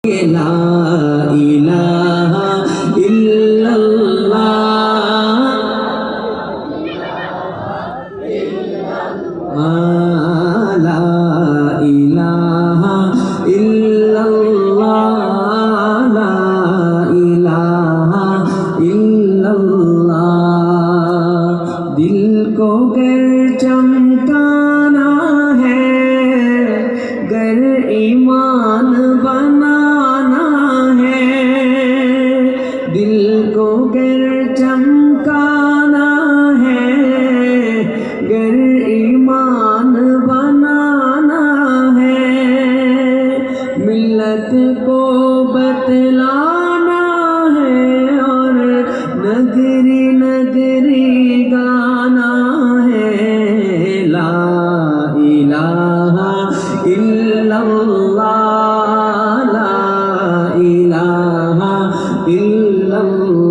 লা ইলাহা ইল্লাল্লাহ লা ইলাহা ইল্লাল্লাহ লা ইলাহা इल्लल्लाह दिल को गर चमकाना है गर ईमान बनाना है दिल को गर चमकाना है गर ईमान बनाना है मिल्लत को बतलाना है और नगरी नगरी गाना है ला इलाहा इल्लल्लाह ला इलाहा इल्लल्लाह